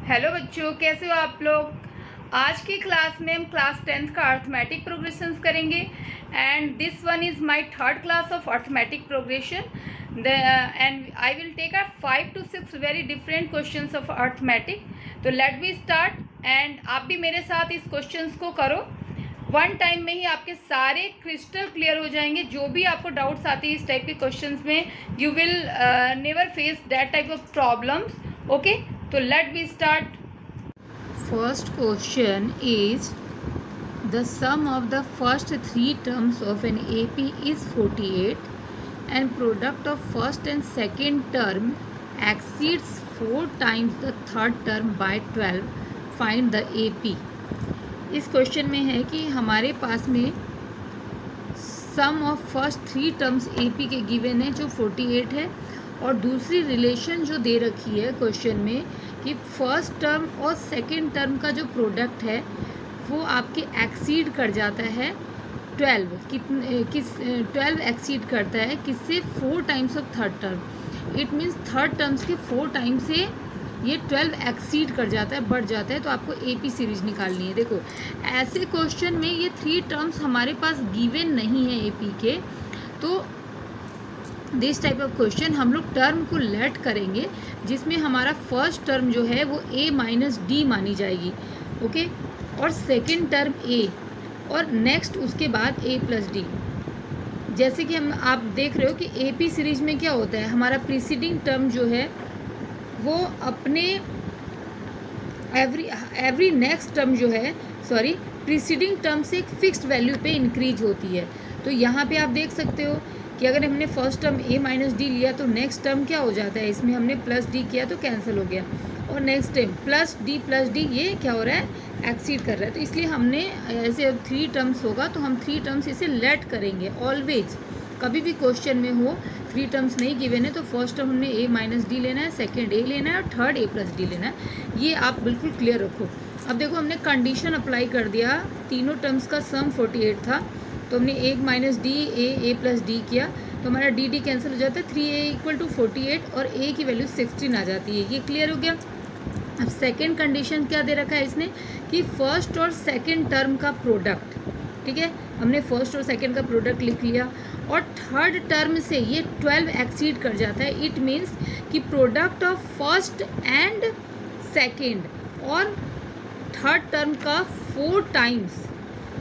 Hello बच्चों, कैसे हो आप लोग। आज की क्लास में हम क्लास 10th का अर्थमेटिक प्रोग्रेशंस करेंगे and this one is my third class of arithmetic progression and I will take a 5 to 6 very different questions of arithmetic. तो लेट वी स्टार्ट एंड आप भी मेरे साथ इस क्वेश्चंस को करो। वन टाइम में ही आपके सारे क्रिस्टल क्लियर हो जाएंगे। जो भी आपको डाउट्स आती है इस टाइप के क्वेश्चंस में, you will never face that type of problems. Okay, तो let we start. First question is the sum of the first 3 terms of an AP is 48 and product of first and second term exceeds 4 times the third term by 12. Find the AP. इस question में है कि हमारे पास में सम of first 3 terms AP के given है जो 48 है, और दूसरी रिलेशन जो दे रखी है क्वेश्चन में कि फर्स्ट टर्म और सेकंड टर्म का जो प्रोडक्ट है वो आपके एक्सीड कर जाता है 12 एक्सीड करता है किससे, 4 times of third term. It means third terms के 4 टाइम से ये 12 एक्सीड कर जाता है, बढ़ जाता है। तो आपको AP सीरीज निकालनी है। देखो, ऐसे क्वेश्चन में ये 3 टर्म्स हमारे पास गिवन नहीं है AP के, तो दिस टाइप ऑफ क्वेश्चन हम लोग टर्म को लेट करेंगे जिसमें हमारा फर्स्ट टर्म जो है वो A माइनस डी मानी जाएगी, ओके, और सेकंड टर्म A, और नेक्स्ट उसके बाद A प्लस डी। जैसे कि हम आप देख रहे हो कि AP सीरीज में क्या होता है, हमारा प्रीसीडिंग टर्म जो है वो अपने एवरी नेक्स्ट टर्म जो है प्रीसीडिंग टर्म से एक फिक्स्ड वैल्यू पे इंक्रीज होती है। तो यहाँ पे आप देख सकते हो कि अगर हमने first term A minus D लिया तो नेक्स्ट टर्म क्या हो जाता है, इसमें हमने प्लस डी किया तो कैंसिल हो गया, और नेक्स्ट टाइम प्लस डी ये क्या हो रहा है, एक्सीड कर रहा है। तो इसलिए हमने ऐसे 3 टर्म्स होगा तो हम 3 टर्म्स इसे लेट करेंगे ऑलवेज। कभी भी क्वेश्चन में हो 3 टर्म्स नहीं गिवन है तो फर्स्ट टर्म हमने A माइनस डी लेना है, सेकेंड A लेना है, और थर्ड A प्लस डी लेना है। ये आप बिल्कुल क्लियर रखो। अब देखो, हमने कंडीशन अप्लाई कर दिया, तीनों टर्म्स का सम 48 था, तो हमने A minus D A plus D किया तो हमारा डी कैंसिल हो जाता है, 3A इक्वल टू 48 और A की वैल्यू 16 आ जाती है। ये क्लियर हो गया। अब सेकेंड कंडीशन क्या दे रखा है इसने कि फर्स्ट और सेकेंड टर्म का प्रोडक्ट, ठीक है, हमने फर्स्ट और सेकेंड का प्रोडक्ट लिख लिया, और थर्ड टर्म से ये 12 एक्सीड कर जाता है। इट मीन्स कि product of first and second और थर्ड टर्म का 4 टाइम्स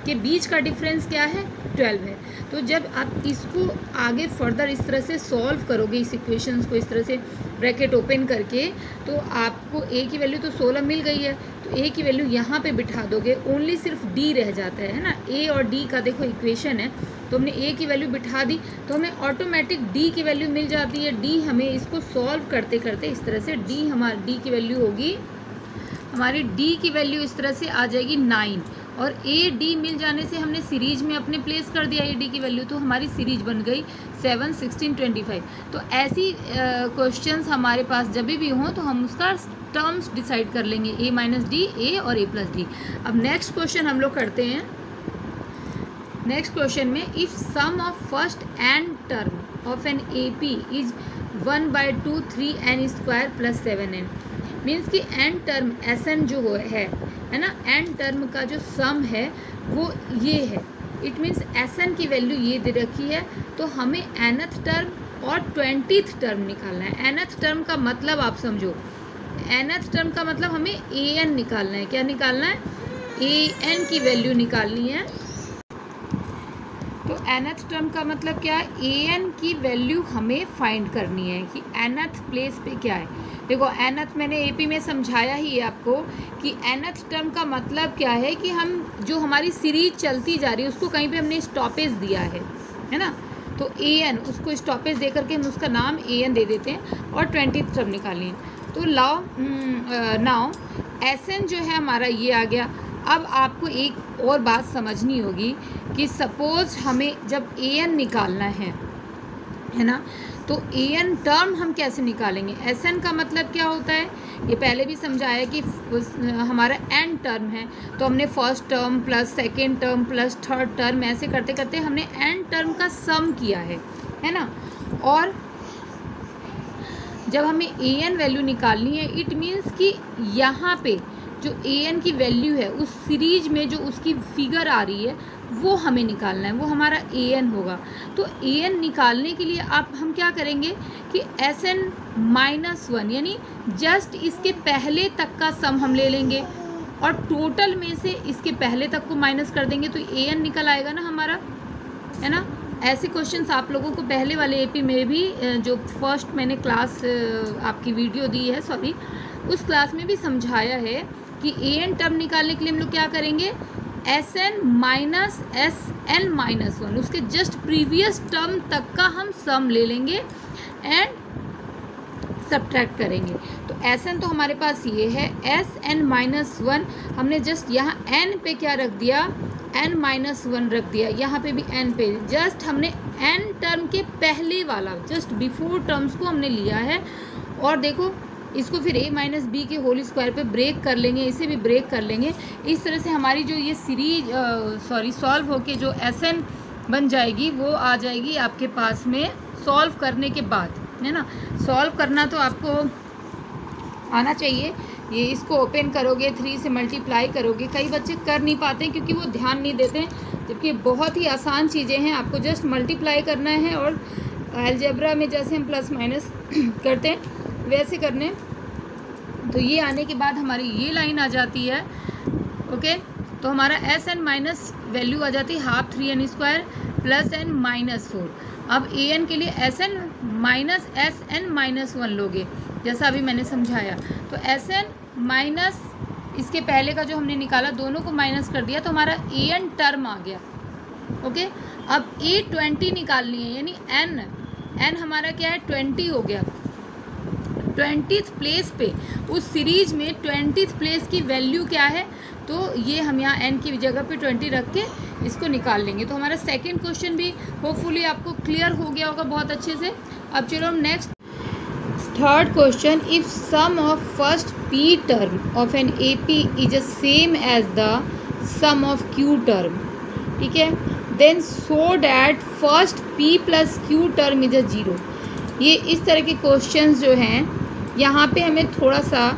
के बीच का डिफरेंस क्या है, 12 है। तो जब आप इसको आगे फर्दर इस तरह से सॉल्व करोगे, इस इक्वेशंस को इस तरह से ब्रैकेट ओपन करके, तो आपको A की वैल्यू तो 16 मिल गई है, तो A की वैल्यू यहाँ पे बिठा दोगे, ओनली सिर्फ D रह जाता है ना। A और D का देखो इक्वेशन है, तो हमने A की वैल्यू बिठा दी तो हमें ऑटोमेटिक D की वैल्यू मिल जाती है। D हमें इसको सॉल्व करते करते इस तरह से D की वैल्यू होगी, हमारी D की वैल्यू इस तरह से आ जाएगी 9, और AD मिल जाने से हमने सीरीज में अपने प्लेस कर दिया AD की वैल्यू, तो हमारी सीरीज बन गई 7, 16, 25। तो ऐसी क्वेश्चंस हमारे पास जब भी हो तो हम उसका टर्म्स डिसाइड कर लेंगे, A माइनस डी A और A प्लस डी। अब नेक्स्ट क्वेश्चन हम लोग करते हैं। नेक्स्ट क्वेश्चन में if sum of first and term of an AP is 1/2 3n square plus 7n, means कि एन टर्म Sn जो है ना, एन टर्म का जो सम है वो ये है। इट मीन्स Sn की वैल्यू ये दे रखी है, तो हमें nth टर्म और 20th टर्म निकालना है। nth टर्म का मतलब आप समझो, nth टर्म का मतलब हमें An निकालना है। क्या निकालना है, An की वैल्यू निकालनी है। तो nth टर्म का मतलब क्या है, An की वैल्यू हमें फाइंड करनी है कि nth प्लेस पे क्या है। देखो, nth मैंने AP में समझाया ही है आपको कि nth टर्म का मतलब क्या है कि हम जो हमारी सीरीज चलती जा रही है उसको कहीं पे हमने स्टॉपेज दिया है ना, तो An उसको स्टॉपेज दे करके हम उसका नाम An दे देते हैं, और 20th टर्म निकालिए। तो नाउ Sn जो है हमारा ये आ गया। अब आपको एक और बात समझनी होगी कि सपोज हमें जब An निकालना है ना, तो An टर्म हम कैसे निकालेंगे। Sn का मतलब क्या होता है, ये पहले भी समझाया कि हमारा n टर्म है, तो हमने first term plus second term plus third term ऐसे करते करते हमने n टर्म का सम किया है ना। और जब हमें an वैल्यू निकालनी है, इट मीन्स कि यहाँ पे जो an की वैल्यू है उस सीरीज में जो उसकी फिगर आ रही है वो हमें निकालना है, वो हमारा an होगा। तो an निकालने के लिए हम क्या करेंगे कि Sn-1 यानी जस्ट इसके पहले तक का सम हम ले लेंगे और टोटल में से इसके पहले तक को माइनस कर देंगे तो an निकल आएगा ना हमारा, है ना। ऐसे क्वेश्चंस आप लोगों को पहले वाले एपी में भी जो फर्स्ट मैंने क्लास आपकी वीडियो दी है, सॉरी, उस क्लास में भी समझाया है कि an टर्म निकालने के लिए हम लोग क्या करेंगे, Sn-1 उसके जस्ट प्रीवियस टर्म तक का हम सम ले लेंगे एंड सब्ट्रैक्ट करेंगे। तो Sn तो हमारे पास ये है, Sn-1 हमने जस्ट यहाँ n पे क्या रख दिया, n-1 रख दिया, यहाँ पे भी n पे, जस्ट हमने n टर्म के पहले वाला जस्ट बिफोर टर्म्स को हमने लिया है। और देखो इसको फिर a माइनस बी के होल स्क्वायर पे ब्रेक कर लेंगे, इसे भी ब्रेक कर लेंगे। इस तरह से हमारी जो ये सीरीज सॉल्व होके जो Sn बन जाएगी वो आ जाएगी आपके पास में सॉल्व करने के बाद, है ना। सॉल्व करना तो आपको आना चाहिए। ये इसको ओपन करोगे, 3 से मल्टीप्लाई करोगे, कई बच्चे कर नहीं पाते हैं क्योंकि वो ध्यान नहीं देते हैं, जबकि बहुत ही आसान चीज़ें हैं। आपको जस्ट मल्टीप्लाई करना है और अलजेब्रा में जैसे हम प्लस माइनस करते हैं वैसे करने। तो ये आने के बाद हमारी ये लाइन आ जाती है, ओके। तो हमारा Sn माइनस वैल्यू आ जाती है हाफ 3n² प्लस n-4। अब an के लिए Sn-1 लोगे, जैसा अभी मैंने समझाया। तो Sn माइनस इसके पहले का जो हमने निकाला दोनों को माइनस कर दिया तो हमारा an टर्म आ गया, ओके। अब a20 निकालनी है, यानी n हमारा क्या है, 20 हो गया। 20th प्लेस पे उस सीरीज में 20th प्लेस की वैल्यू क्या है, तो ये हम यहाँ n की जगह पे 20 रख के इसको निकाल लेंगे। तो हमारा सेकंड क्वेश्चन भी होपफुली आपको क्लियर हो गया होगा बहुत अच्छे से। अब चलो next third question, if sum of first p term of an AP is same as the sum of q term, ठीक है, then so that first p plus q term is 0। ये इस तरह के क्वेश्चंस जो हैं यहाँ पे हमें थोड़ा सा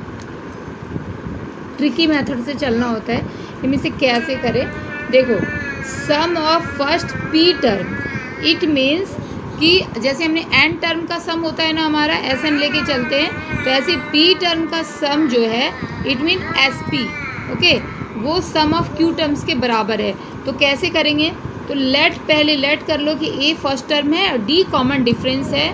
ट्रिकी मेथड से चलना होता है। हम इसे कैसे करें, देखो sum of first p term, it means कि जैसे हमने n टर्म का सम होता है ना हमारा, Sn लेके चलते हैं, तो ऐसे p टर्म का सम जो है इट मीन Sp, ओके, वो सम ऑफ q टर्म्स के बराबर है। तो कैसे करेंगे, तो पहले लेट कर लो कि a फर्स्ट टर्म है और d कॉमन डिफरेंस है,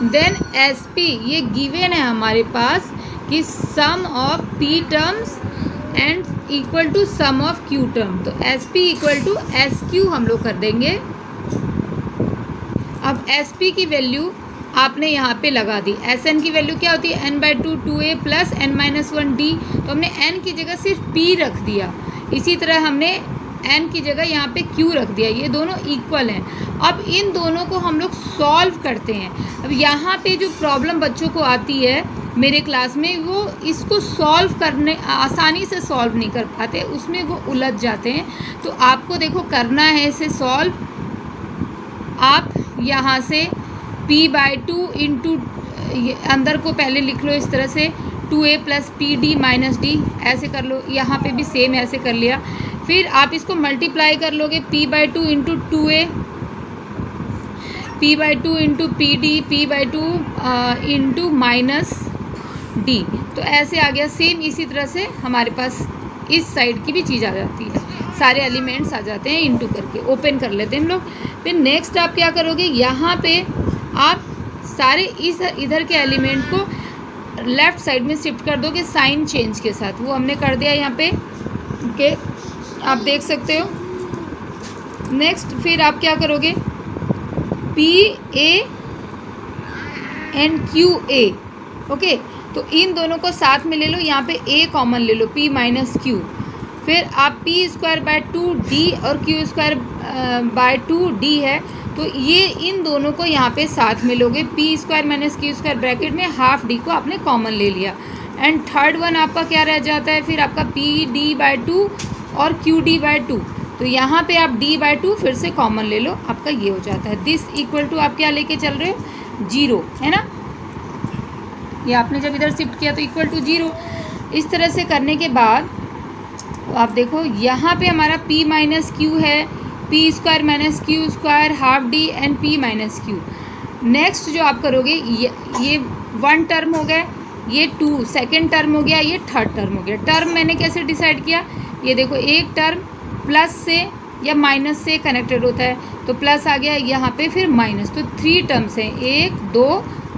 देन Sp ये गिवन है हमारे पास कि sum of p terms and equal to sum of q term. तो Sp इक्वल टू Sq हम लोग कर देंगे। अब Sp की वैल्यू आपने यहाँ पे लगा दी। Sn की वैल्यू क्या होती है, n/2 2a plus n-1 d, तो हमने n की जगह सिर्फ p रख दिया। इसी तरह हमने n की जगह यहाँ पे q रख दिया, ये दोनों इक्वल हैं। अब इन दोनों को हम लोग सॉल्व करते हैं। अब यहाँ पे जो प्रॉब्लम बच्चों को आती है मेरे क्लास में, वो इसको सॉल्व करने आसानी से सॉल्व नहीं कर पाते, उसमें वो उलझ जाते हैं। तो आपको देखो करना है इसे सॉल्व। आप यहाँ से p/2 इंटू अंदर को पहले लिख लो इस तरह से, 2a plus pd minus d, ऐसे कर लो। यहाँ पे भी सेम ऐसे कर लिया। फिर आप इसको मल्टीप्लाई कर लोगे, p/2 into 2a, p/2 into pd, p/2 into minus d, तो ऐसे आ गया। सेम इसी तरह से हमारे पास इस साइड की भी चीज़ आ जाती है, सारे एलिमेंट्स आ जाते हैं इंटू करके। ओपन कर लेते हैं हम लोग। फिर नेक्स्ट आप क्या करोगे, यहाँ पे आप सारे इधर के एलिमेंट को लेफ़्ट साइड में शिफ्ट कर दोगे साइन चेंज के साथ। वो हमने कर दिया यहाँ पे, ओके, आप देख सकते हो। नेक्स्ट फिर आप क्या करोगे, PA एंड QA, ओके, तो इन दोनों को साथ में ले लो, यहाँ पे A कॉमन ले लो, P माइनस Q। फिर आप p²/2d और q²/2d है, तो ये इन दोनों को यहाँ पे साथ में लोगे, p² माइनस q² ब्रैकेट में हाफ d को आपने कॉमन ले लिया। एंड थर्ड वन आपका क्या रह जाता है, फिर आपका pd/2 और qd/2, तो यहाँ पे आप d/2 फिर से कॉमन ले लो, आपका ये हो जाता है। दिस इक्वल टू आप क्या लेके चल रहे हो, 0, है ना। ये आपने जब इधर शिफ्ट किया तो इक्वल टू 0। इस तरह से करने के बाद आप देखो यहाँ पे हमारा p माइनस क्यू है, P square minus Q square half D and p minus Q. Next जो आप करोगे ये 1 टर्म हो गया, ये 2 सेकेंड टर्म हो गया, ये थर्ड टर्म हो गया। टर्म मैंने कैसे डिसाइड किया, ये देखो एक टर्म प्लस से या माइनस से कनेक्टेड होता है, तो प्लस आ गया, यहाँ पे फिर माइनस, तो 3 टर्म्स हैं, 1 2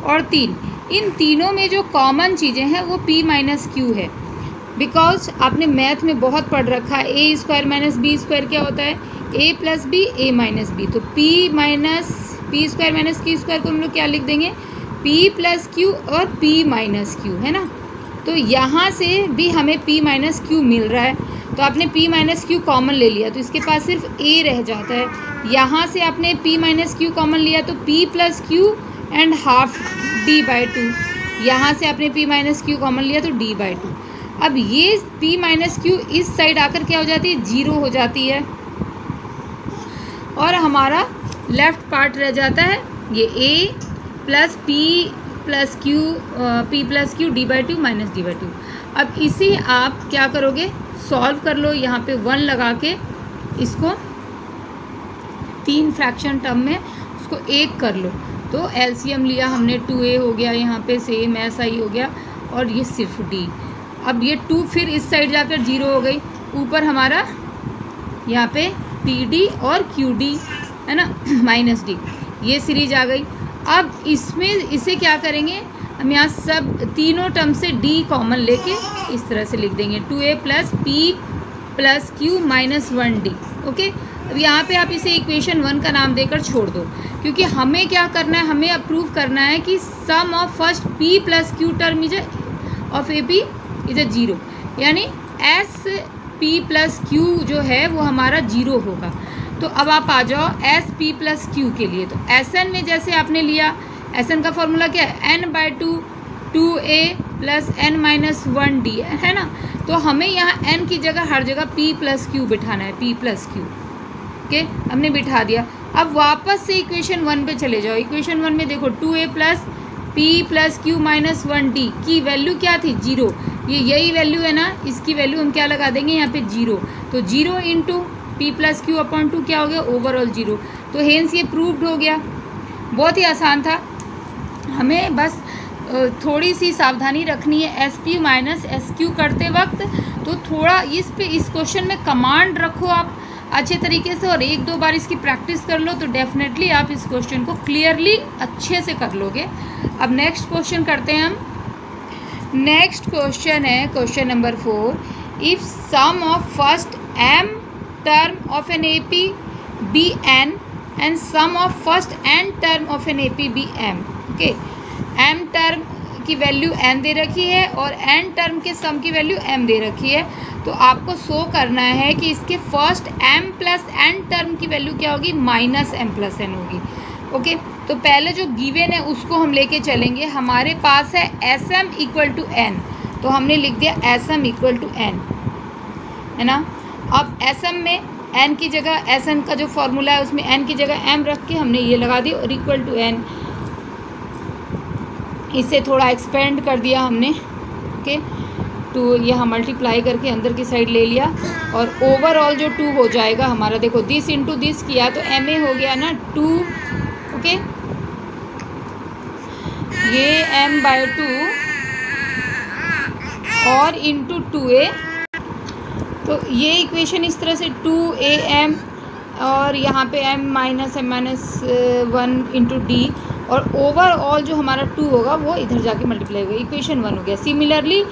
और 3। इन तीनों में जो कॉमन चीज़ें हैं वो p माइनस क्यू है, बिकॉज आपने मैथ में बहुत पढ़ रखा है A square minus B square क्या होता है, a plus B A minus B. तो p square minus Q square को हम लोग क्या लिख देंगे, p प्लस क्यू और p माइनस क्यू, है ना। तो यहाँ से भी हमें p माइनस क्यू मिल रहा है, तो आपने p माइनस क्यू कॉमन ले लिया तो इसके पास सिर्फ a रह जाता है। यहाँ से आपने p माइनस क्यू कॉमन लिया तो p plus Q and half d/2। यहाँ से आपने p माइनस क्यू कॉमन लिया तो d/2। अब ये p माइनस क्यू इस साइड आकर क्या हो जाती है, 0 हो जाती है, और हमारा लेफ्ट पार्ट रह जाता है ये a plus p plus Q d/2 minus d/2। अब इसे आप क्या करोगे, सॉल्व कर लो, यहाँ पे 1 लगा के इसको 3 फ्रैक्शन टर्म में उसको 1 कर लो। तो एलसीएम लिया हमने, 2a हो गया, यहाँ पे सेम ऐसा ही हो गया, और ये सिर्फ d। अब ये 2 फिर इस साइड जाकर 0 हो गई, ऊपर हमारा यहाँ पे pd और qd है ना माइनस d, ये सीरीज आ गई। अब इसमें इसे क्या करेंगे, हम यहाँ सब तीनों टर्म से d कॉमन लेके इस तरह से लिख देंगे, 2a plus p plus q minus 1d। Okay, अब यहाँ पे आप इसे इक्वेशन 1 का नाम देकर छोड़ दो, क्योंकि हमें क्या करना है, हमें अप्रूव करना है कि sum of first p plus q term is of A P is 0, यानी एस p प्लस q जो है वो हमारा 0 होगा। तो अब आप आ जाओ एस p प्लस q के लिए, तो Sn में जैसे आपने लिया, Sn का फॉर्मूला क्या है, n/2 2a plus n minus 1d, है ना। तो हमें यहाँ n की जगह हर जगह p प्लस q बिठाना है, p प्लस q। ओके, हमने बिठा दिया। अब वापस से इक्वेशन 1 पे चले जाओ। इक्वेशन 1 में देखो 2a plus p plus q minus 1d की वैल्यू क्या थी, 0। ये यही वैल्यू है ना, इसकी वैल्यू हम क्या लगा देंगे यहाँ पे 0। तो 0 into p plus Q upon 2 क्या हो गया, ओवरऑल 0। तो हेंस ये प्रूव्ड हो गया। बहुत ही आसान था, हमें बस थोड़ी सी सावधानी रखनी है S P minus S Q करते वक्त। तो थोड़ा इस क्वेश्चन में कमांड रखो आप अच्छे तरीके से, और 1-2 बार इसकी प्रैक्टिस कर लो, तो डेफिनेटली आप इस क्वेश्चन को क्लियरली अच्छे से कर लोगे। अब नेक्स्ट क्वेश्चन करते हैं हम। नेक्स्ट क्वेश्चन है question number 4। If sum of first m term of an AP be n and sum of first n term of an AP be m। Okay, m term की value n दे रखी है और n term के सम की value m दे रखी है। तो आपको शो करना है कि इसके first m plus n term की वैल्यू क्या होगी, माइनस m प्लस n होगी। ओके, तो पहले जो गिवन है उसको हम लेके चलेंगे। हमारे पास है sm इक्वल टू n, तो हमने लिख दिया sm इक्वल टू n, है ना। अब sm में n की जगह sn का जो फॉर्मूला है उसमें n की जगह m रख के हमने ये लगा दी, और इक्वल टू n, इसे थोड़ा एक्सपेंड कर दिया हमने। ओके, टू यहाँ मल्टीप्लाई करके अंदर की साइड ले लिया, और ओवरऑल जो 2 हो जाएगा हमारा, देखो दिस इंटू दिस किया तो ma हो गया ना 2। ओके, ये m/2 और इंटू 2a, तो ये इक्वेशन इस तरह से 2am और यहाँ पे m माइनस 1 इंटू d, और ओवरऑल जो हमारा 2 होगा वो इधर जाके मल्टीप्लाई होगा, इक्वेशन 1 हो गया। सिमिलरली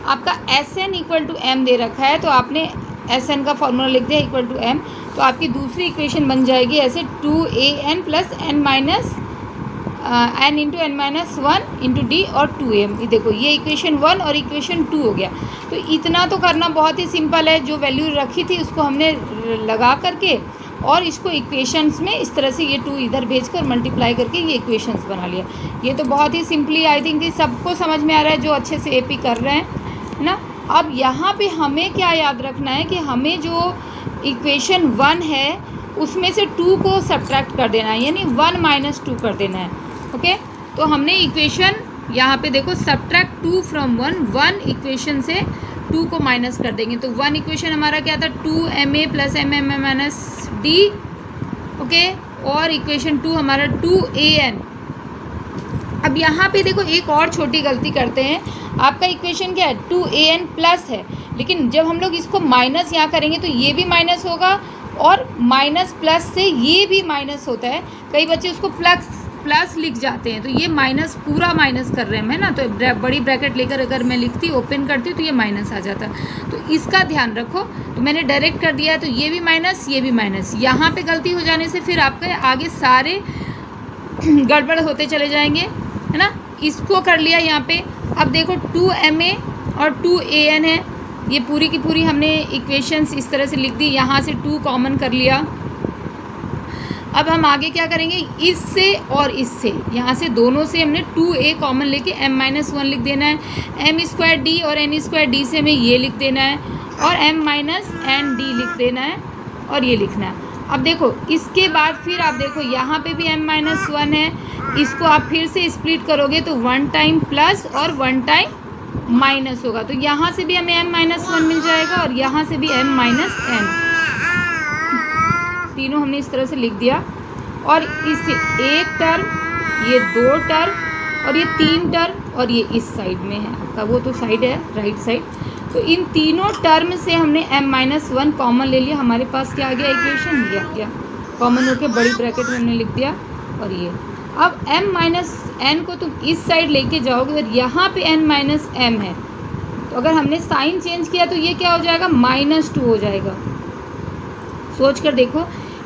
आपका Sn इक्वल टू m दे रखा है, तो आपने Sn का फॉर्मूला लिख दिया इक्वल टू m, तो आपकी दूसरी इक्वेशन बन जाएगी ऐसे 2an plus n minus n into n minus 1 into D और 2m। ये देखो ये इक्वेशन 1 और इक्वेशन 2 हो गया। तो इतना तो करना बहुत ही सिंपल है, जो वैल्यू रखी थी उसको हमने लगा करके और इसको इक्वेशंस में इस तरह से ये 2 इधर भेजकर मल्टीप्लाई करके ये इक्वेशंस बना लिया। ये तो बहुत ही सिंपली आई थिंक कि सबको समझ में आ रहा है जो अच्छे से एपी कर रहे हैं ना। अब यहाँ पे हमें क्या याद रखना है कि हमें जो इक्वेशन 1 है उसमें से 2 को सब्ट्रैक्ट कर देना है, यानी 1 माइनस 2 कर देना है। ओके, तो हमने इक्वेशन यहाँ पे देखो सब्ट्रैक्ट 2 फ्रॉम 1, 1 इक्वेशन से 2 को माइनस कर देंगे। तो 1 इक्वेशन हमारा क्या था, 2ma plus mm minus d, okay. और इक्वेशन 2 हमारा 2an। अब यहाँ पे देखो एक और छोटी गलती करते हैं, आपका इक्वेशन क्या है 2an प्लस है, लेकिन जब हम लोग इसको माइनस यहाँ करेंगे तो ये भी माइनस होगा और माइनस प्लस से ये भी माइनस होता है। कई बच्चे उसको प्लस लिख जाते हैं, तो ये माइनस पूरा माइनस कर रहे हैं मैं ना, तो बड़ी ब्रैकेट लेकर अगर मैं लिखती ओपन करती हूँ तो ये माइनस आ जाता। तो इसका ध्यान रखो। तो मैंने डायरेक्ट कर दिया है, तो ये भी माइनस ये भी माइनस। यहाँ पे गलती हो जाने से फिर आपके आगे सारे गड़बड़ होते चले जाएंगे, है ना। इसको कर लिया यहाँ पे। अब देखो 2ma और 2an है, ये पूरी की पूरी हमने इक्वेशंस इस तरह से लिख दी, यहाँ से 2 कॉमन कर लिया। अब हम आगे क्या करेंगे, इससे और इससे, यहाँ से दोनों से हमने 2a कॉमन लेके m-1 लिख देना है। m² और n² से हमें ये लिख देना है और m-n d लिख देना है और ये लिखना है। अब देखो इसके बाद फिर आप देखो यहाँ पे भी m-1 है, इसको आप फिर से स्प्लिट करोगे तो 1 टाइम प्लस और 1 टाइम माइनस होगा। तो यहाँ से भी हमें m-1 मिल जाएगा और यहाँ से भी m-n, तीनों हमने इस तरह से लिख दिया। और इससे एक टर्म, ये 2 टर्म और ये 3 टर्म और ये इस साइड में है आपका, वो तो साइड है राइट साइड। तो इन तीनों टर्म से हमने m-1 कॉमन ले लिया। हमारे पास क्या आ गया, इक्वेशन ये आ गया, कॉमन होके बड़ी ब्रैकेट में हमने लिख दिया। और ये अब m-n को तुम इस साइड लेके जाओगे और यहाँ पे n-m है, तो अगर हमने साइन चेंज किया तो ये क्या हो जाएगा, -2 हो जाएगा। सोच कर देखो,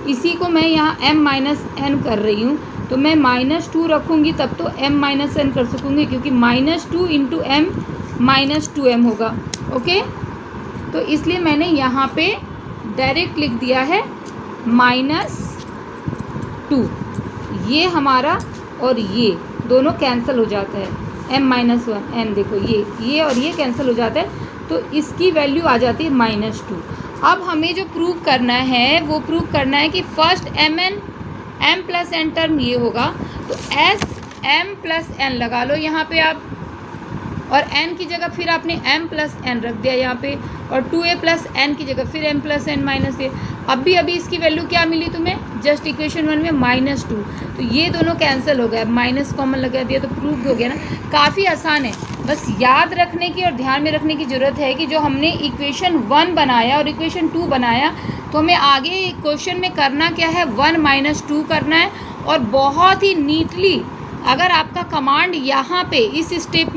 इसी को मैं यहाँ m-n कर रही हूँ, तो मैं -2 रखूँगी तब तो m-n कर सकूँगी, क्योंकि -2 इंटू m -2m होगा, ओके। तो इसलिए मैंने यहाँ पे डायरेक्ट लिख दिया है -2, ये हमारा और ये दोनों कैंसिल हो जाता है, m-1n देखो ये और ये कैंसिल हो जाता है, तो इसकी वैल्यू आ जाती है -2। अब हमें जो प्रूव करना है वो प्रूव करना है कि first m plus n term ये होगा, तो m प्लस n लगा लो यहाँ पे आप, और n की जगह फिर आपने m प्लस n रख दिया यहाँ पे, और 2a प्लस n की जगह फिर m plus n minus a। अभी इसकी वैल्यू क्या मिली तुम्हें, जस्ट इक्वेशन 1 में -2, तो ये दोनों कैंसिल हो गया, माइनस कॉमन लगा दिया तो प्रूव हो गया ना। काफ़ी आसान है, बस याद रखने की और ध्यान में रखने की ज़रूरत है कि जो हमने इक्वेशन 1 बनाया और इक्वेशन 2 बनाया, तो हमें आगे क्वेश्चन में करना क्या है, 1 - 2 करना है। और बहुत ही नीटली अगर आपका कमांड यहाँ पे इस स्टेप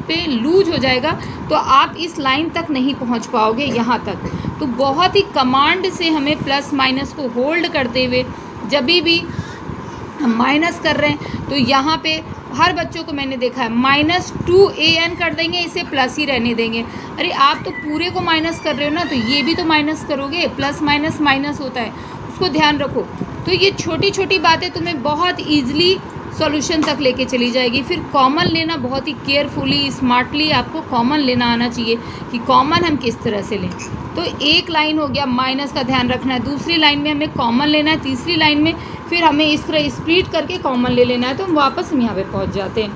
पे लूज हो जाएगा तो आप इस लाइन तक नहीं पहुँच पाओगे यहाँ तक। तो बहुत ही कमांड से हमें प्लस माइनस को होल्ड करते हुए जब भी हम माइनस कर रहे हैं तो यहाँ पे हर बच्चों को मैंने देखा है -2an कर देंगे, इसे प्लस ही रहने देंगे। अरे आप तो पूरे को माइनस कर रहे हो ना, तो ये भी तो माइनस करोगे, प्लस माइनस माइनस होता है, उसको ध्यान रखो। तो ये छोटी छोटी बातें तुम्हें बहुत ईजिली सॉल्यूशन तक लेके चली जाएगी। फिर कॉमन लेना बहुत ही केयरफुली स्मार्टली आपको कॉमन लेना आना चाहिए कि कॉमन हम किस तरह से लें। तो एक लाइन हो गया, माइनस का ध्यान रखना है, दूसरी लाइन में हमें कॉमन लेना है, तीसरी लाइन में फिर हमें इस तरह स्प्लिट करके कॉमन ले लेना है, तो हम वापस यहाँ पे पहुँच जाते हैं।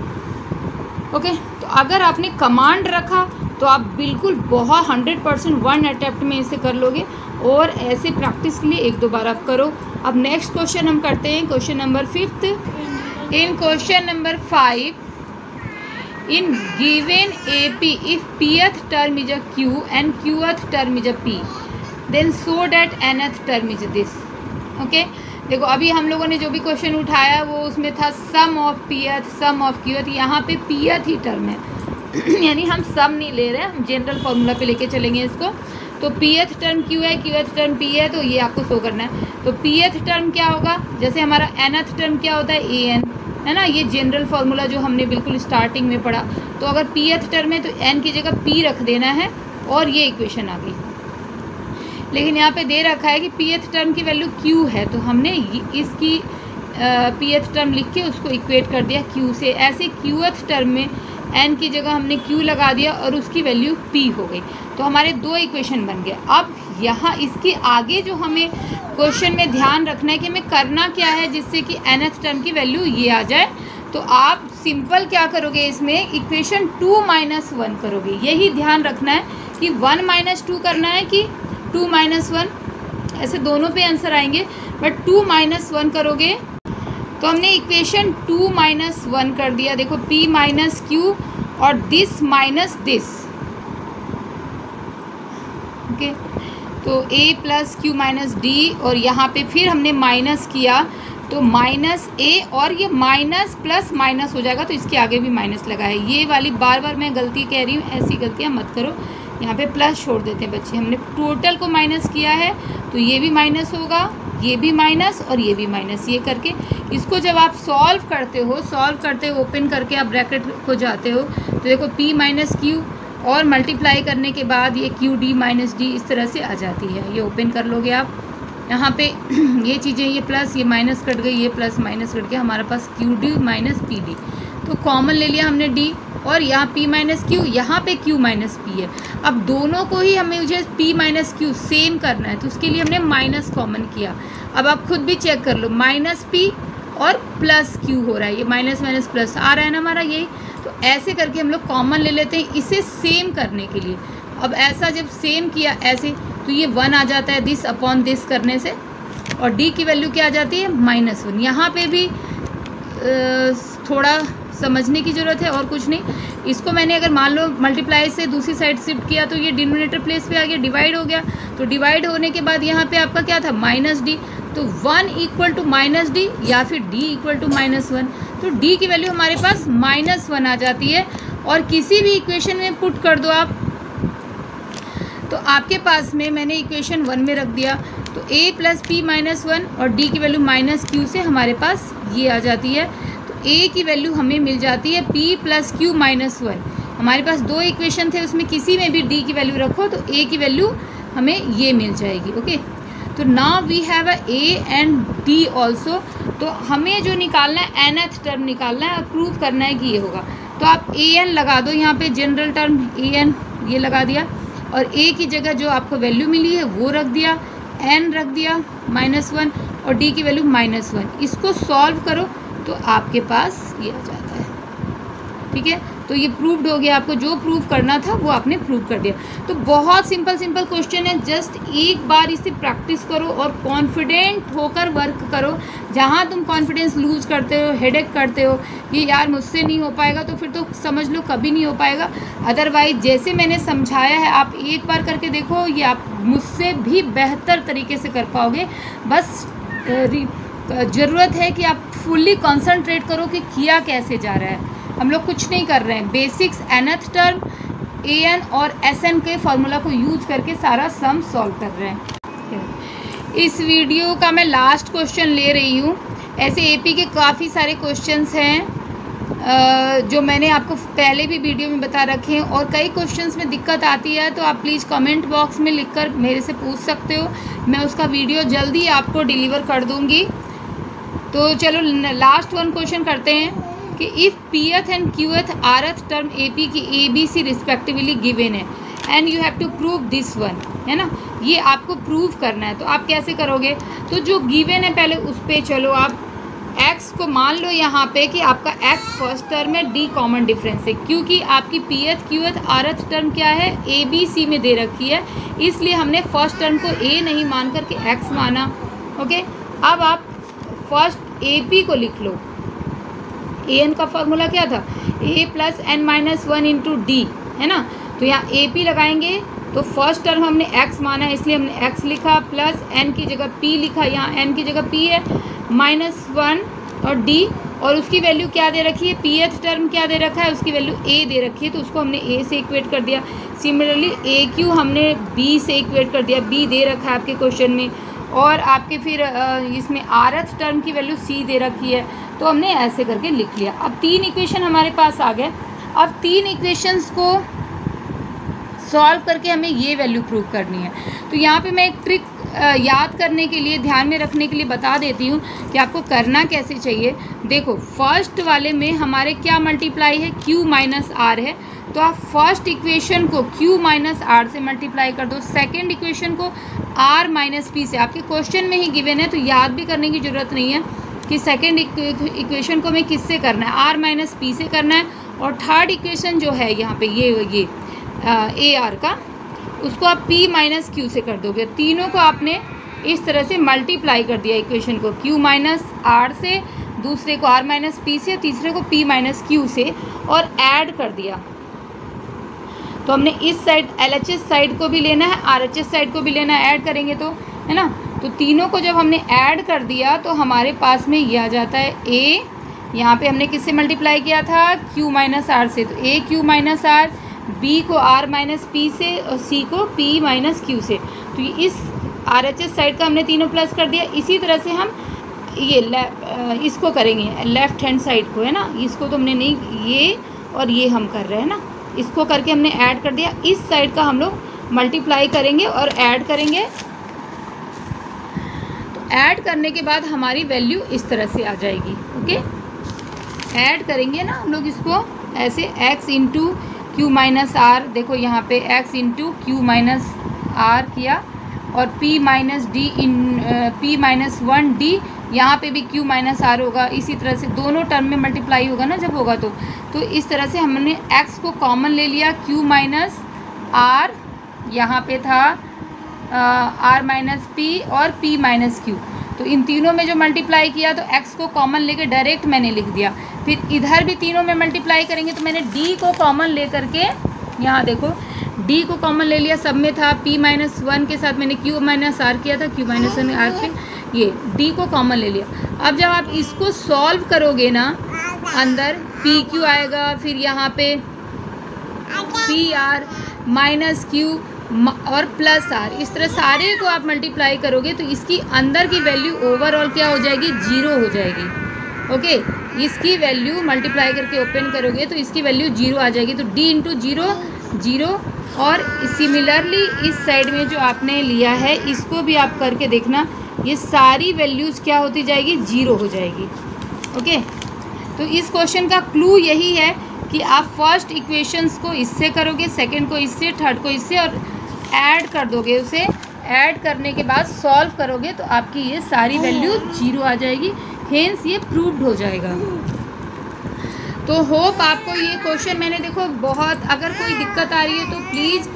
ओके, तो अगर आपने कमांड रखा तो आप बिल्कुल बहुत 100% 1 अटैम्प्ट में इसे कर लोगे, और ऐसे प्रैक्टिस के लिए 1-2 बार आप करो। अब नेक्स्ट क्वेश्चन हम करते हैं, question number 5। In question number 5, in given AP, if pth term is a Q and qth term is a P, then show that nth term is this. Okay, देखो अभी हम लोगों ने जो भी क्वेश्चन उठाया वो उसमें था sum of pth sum of qth, यहाँ पे pth ही टर्म है यानी हम सम नहीं ले रहे हैं, हम जनरल फॉर्मूला पे लेके चलेंगे इसको। तो pth टर्म q है, qth टर्म p है, तो ये आपको शो करना है। तो pth टर्म क्या होगा, जैसे हमारा nth टर्म क्या होता है an, है ना, ये जनरल फार्मूला जो हमने बिल्कुल स्टार्टिंग में पढ़ा। तो अगर pth टर्म है तो n की जगह p रख देना है और ये इक्वेशन आ गई। लेकिन यहाँ पे दे रखा है कि pth टर्म की वैल्यू q है, तो हमने इसकी pth टर्म लिख के उसको इक्वेट कर दिया q से। ऐसे qth टर्म में n की जगह हमने q लगा दिया और उसकी वैल्यू p हो गई। तो हमारे 2 इक्वेशन बन गए। अब यहाँ इसके आगे जो हमें क्वेश्चन में ध्यान रखना है कि हमें करना क्या है जिससे कि nth टर्म की वैल्यू ये आ जाए। तो आप सिंपल क्या करोगे, इसमें इक्वेशन 2 माइनस 1 करोगे। यही ध्यान रखना है कि 1 माइनस 2 करना है कि 2 माइनस 1, ऐसे दोनों पे आंसर आएंगे, बट 2 माइनस 1 करोगे तो हमने इक्वेशन 2 माइनस 1 कर दिया। देखो p माइनस क्यू और दिस माइनस दिस, ओके। तो a plus Q minus D, और यहाँ पे फिर हमने माइनस किया तो माइनस a, और ये माइनस प्लस माइनस हो जाएगा तो इसके आगे भी माइनस लगा है। ये वाली बार बार मैं गलती कह रही हूँ, ऐसी गलतियाँ मत करो। यहाँ पे प्लस छोड़ देते हैं बच्चे, हमने टोटल को माइनस किया है तो ये भी माइनस होगा, ये भी माइनस और ये भी माइनस। ये करके इसको जब आप सॉल्व करते हो ओपन करके आप ब्रैकेट को जाते हो तो देखो p माइनस क्यू और मल्टीप्लाई करने के बाद ये क्यू डी माइनस डी इस तरह से आ जाती है। ये ओपन कर लोगे आप, यहाँ पे ये चीज़ें, ये प्लस ये माइनस कट गई, ये प्लस माइनस कट गया, हमारे पास Q D minus P D, तो कॉमन ले लिया हमने डी, और यहाँ p माइनस क्यू, यहाँ पे q माइनस पी है। अब दोनों को ही हमें मुझे p माइनस क्यू सेम करना है तो उसके लिए हमने माइनस कॉमन किया। अब आप खुद भी चेक कर लो, माइनस p और प्लस q हो रहा है, ये माइनस माइनस प्लस आ रहा है ना हमारा, यही। तो ऐसे करके हम लोग कॉमन ले लेते हैं इसे सेम करने के लिए। अब ऐसा जब सेम किया ऐसे तो ये 1 आ जाता है दिस अपॉन दिस करने से, और d की वैल्यू क्या आ जाती है -1। यहाँ पे भी थोड़ा समझने की ज़रूरत है और कुछ नहीं। इसको मैंने अगर मान लो मल्टीप्लाई से दूसरी साइड शिफ्ट किया तो ये डिनोमिनेटर प्लेस पे आ गया, डिवाइड हो गया। तो डिवाइड होने के बाद यहाँ पे आपका क्या था -d, तो 1 इक्वल टू -d या फिर d इक्वल टू -1। तो d की वैल्यू हमारे पास -1 आ जाती है, और किसी भी इक्वेशन में पुट कर दो आप तो आपके पास में, मैंने इक्वेशन 1 में रख दिया तो a प्लस p माइनस 1 और d की वैल्यू -q से हमारे पास ये आ जाती है। तो a की वैल्यू हमें मिल जाती है p प्लस क्यू माइनस 1। हमारे पास 2 इक्वेशन थे, उसमें किसी में भी d की वैल्यू रखो तो a की वैल्यू हमें ये मिल जाएगी, ओके। तो now we have a and d also. तो हमें जो निकालना है nth टर्म निकालना है और प्रूव करना है कि ये होगा। तो आप an लगा दो, यहाँ पे जनरल टर्म an ये लगा दिया, और a की जगह जो आपको वैल्यू मिली है वो रख दिया, n रख दिया -1 और d की वैल्यू -1। इसको सॉल्व करो तो आपके पास ये आ जाता है, ठीक है। तो ये प्रूव्ड हो गया, आपको जो प्रूव करना था वो आपने प्रूव कर दिया। तो बहुत सिंपल क्वेश्चन है, जस्ट एक बार इसे प्रैक्टिस करो और कॉन्फिडेंट होकर वर्क करो। जहाँ तुम कॉन्फिडेंस लूज करते हो, हेडेक करते हो कि यार मुझसे नहीं हो पाएगा, तो फिर तो समझ लो कभी नहीं हो पाएगा। अदरवाइज जैसे मैंने समझाया है आप एक बार करके देखो, ये आप मुझसे भी बेहतर तरीके से कर पाओगे। बस ज़रूरत है कि आप फुल्ली कॉन्सनट्रेट करो कि किया कैसे जा रहा है। हम लोग कुछ नहीं कर रहे हैं, बेसिक्स nth टर्म an और sn के फॉर्मूला को यूज करके सारा सम सॉल्व कर रहे हैं। इस वीडियो का मैं लास्ट क्वेश्चन ले रही हूँ। ऐसे AP के काफ़ी सारे क्वेश्चंस हैं जो मैंने आपको पहले भी वीडियो में बता रखे हैं, और कई क्वेश्चंस में दिक्कत आती है तो आप प्लीज़ कमेंट बॉक्स में लिखकर मेरे से पूछ सकते हो, मैं उसका वीडियो जल्दी आपको डिलीवर कर दूँगी। तो चलो लास्ट वन क्वेश्चन करते हैं कि if pth and qth rth term AP की ABC रिस्पेक्टिवली गिवन है and you have to prove this one, है ना, ये आपको प्रूव करना है। तो आप कैसे करोगे, तो जो गिवन है पहले उस पर चलो। आप x को मान लो यहाँ पे कि आपका x फर्स्ट टर्म है, d कॉमन डिफरेंस है, क्योंकि आपकी pth qth rth टर्म क्या है ABC में दे रखी है, इसलिए हमने फर्स्ट टर्म को a नहीं मान करके x माना, ओके। अब आप फर्स्ट AP को लिख लो। an का फॉर्मूला क्या था, a plus n minus 1 into D, है ना। तो यहाँ AP लगाएंगे तो फर्स्ट टर्म हमने x माना है इसलिए हमने x लिखा, प्लस n की जगह p लिखा, यहाँ n की जगह p है, -1 और d, और उसकी वैल्यू क्या दे रखी है, pth टर्म क्या दे रखा है, उसकी वैल्यू a दे रखी है, तो उसको हमने a से इक्वेट कर दिया। सिमिलरली AQ हमने b से इक्वेट कर दिया, b दे रखा है आपके क्वेश्चन में, और आपके फिर इसमें rth टर्म की वैल्यू c दे रखी है, तो हमने ऐसे करके लिख लिया। अब 3 इक्वेशन हमारे पास आ गए। अब 3 इक्वेशंस को सॉल्व करके हमें ये वैल्यू प्रूव करनी है। तो यहाँ पे मैं एक ट्रिक याद करने के लिए, ध्यान में रखने के लिए बता देती हूँ कि आपको करना कैसे चाहिए। देखो फर्स्ट वाले में हमारे क्या मल्टीप्लाई है, q माइनस r है, तो आप फर्स्ट इक्वेशन को q माइनस r से मल्टीप्लाई कर दो, सेकेंड इक्वेशन को r माइनस p से। आपके क्वेश्चन में ही गिवन है तो याद भी करने की ज़रूरत नहीं है। कि सेकेंड इक्वेशन को हमें किससे करना है, आर माइनस पी से करना है, और थर्ड इक्वेशन जो है यहाँ पे ये ए आर का, उसको आप पी माइनस क्यू से कर दोगे। तीनों को आपने इस तरह से मल्टीप्लाई कर दिया इक्वेशन को, क्यू माइनस आर से, दूसरे को आर माइनस पी से, तीसरे को पी माइनस क्यू से, और ऐड कर दिया। तो हमने इस साइड LHS साइड को भी लेना है, RHS साइड को भी लेना है, ऐड करेंगे तो, है ना। तो तीनों को जब हमने ऐड कर दिया तो हमारे पास में ये आ जाता है ए, यहाँ पे हमने किससे मल्टीप्लाई किया था, Q माइनस आर से, तो ए क्यू माइनस आर, बी को आर माइनस पी से, और सी को पी माइनस क्यू से। तो इस RHS साइड का हमने तीनों प्लस कर दिया। इसी तरह से हम ये इसको करेंगे लेफ़्ट हैंड साइड को, है ना। इसको तो हमने नहीं, ये और ये हम कर रहे हैं ना, इसको करके हमने ऐड कर दिया। इस साइड का हम लोग मल्टीप्लाई करेंगे और ऐड करेंगे। तो ऐड करने के बाद हमारी वैल्यू इस तरह से आ जाएगी। ओके, ऐड करेंगे ना हम लोग इसको ऐसे, x into Q minus R, देखो यहाँ पे x into Q minus R किया, और p माइनस डी इन p माइनस 1 डी, यहाँ पे भी q माइनस आर होगा। इसी तरह से दोनों टर्म में मल्टीप्लाई होगा ना जब होगा तो इस तरह से हमने x को कॉमन ले लिया, q माइनस आर, यहाँ पे था r माइनस p और p माइनस q। तो इन तीनों में जो मल्टीप्लाई किया तो x को कॉमन लेके डायरेक्ट मैंने लिख दिया। फिर इधर भी तीनों में मल्टीप्लाई करेंगे तो मैंने d को कॉमन ले करके, यहाँ देखो d को कॉमन ले लिया, सब में था p माइनस 1 के साथ मैंने q माइनस आर किया था, q माइनस 1 आर पे ये d को कॉमन ले लिया। अब जब आप इसको सॉल्व करोगे ना, अंदर पी क्यू आएगा, फिर यहाँ पे पी आर माइनस क्यू और प्लस आर, इस तरह सारे को आप मल्टीप्लाई करोगे तो इसकी अंदर की वैल्यू ओवरऑल क्या हो जाएगी, 0 हो जाएगी। ओके, इसकी वैल्यू मल्टीप्लाई करके ओपन करोगे तो इसकी वैल्यू 0 आ जाएगी। तो d इंटू 0 0, और सिमिलरली इस साइड में जो आपने लिया है इसको भी आप करके देखना, ये सारी वैल्यूज़ क्या होती जाएगी, 0 हो जाएगी। ओके, तो इस क्वेश्चन का क्लू यही है कि आप फर्स्ट इक्वेशंस को इससे करोगे, सेकंड को इससे, थर्ड को इससे, और ऐड कर दोगे। उसे ऐड करने के बाद सॉल्व करोगे तो आपकी ये सारी वैल्यू 0 आ जाएगी, हेंस ये प्रूव्ड हो जाएगा। तो होप आपको ये क्वेश्चन, मैंने देखो बहुत, अगर कोई दिक्कत आ रही है तो प्लीज़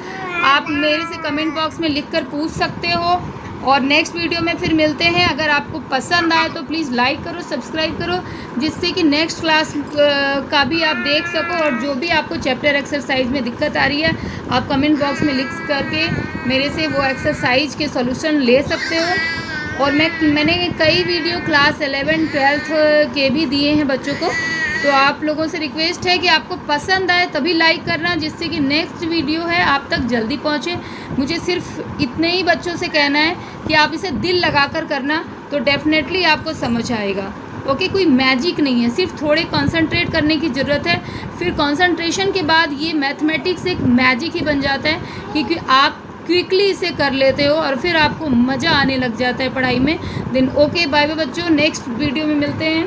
आप मेरे से कमेंट बॉक्स में लिखकर पूछ सकते हो, और नेक्स्ट वीडियो में फिर मिलते हैं। अगर आपको पसंद आए तो प्लीज़ लाइक करो, सब्सक्राइब करो, जिससे कि नेक्स्ट क्लास का भी आप देख सको। और जो भी आपको चैप्टर एक्सरसाइज में दिक्कत आ रही है आप कमेंट बॉक्स में लिख करके मेरे से वो एक्सरसाइज के सॉल्यूशन ले सकते हो। और मैंने कई वीडियो क्लास 11, 12 के भी दिए हैं बच्चों को। तो आप लोगों से रिक्वेस्ट है कि आपको पसंद आए तभी लाइक करना, जिससे कि नेक्स्ट वीडियो है आप तक जल्दी पहुंचे। मुझे सिर्फ इतने ही बच्चों से कहना है कि आप इसे दिल लगाकर करना, तो डेफिनेटली आपको समझ आएगा। ओके, कोई मैजिक नहीं है, सिर्फ थोड़े कंसंट्रेट करने की ज़रूरत है। फिर कंसंट्रेशन के बाद ये मैथमेटिक्स एक मैजिक ही बन जाता है, क्योंकि आप क्विकली इसे कर लेते हो और फिर आपको मज़ा आने लग जाता है पढ़ाई में। देन ओके, बाय बाय बच्चों, नेक्स्ट वीडियो में मिलते हैं।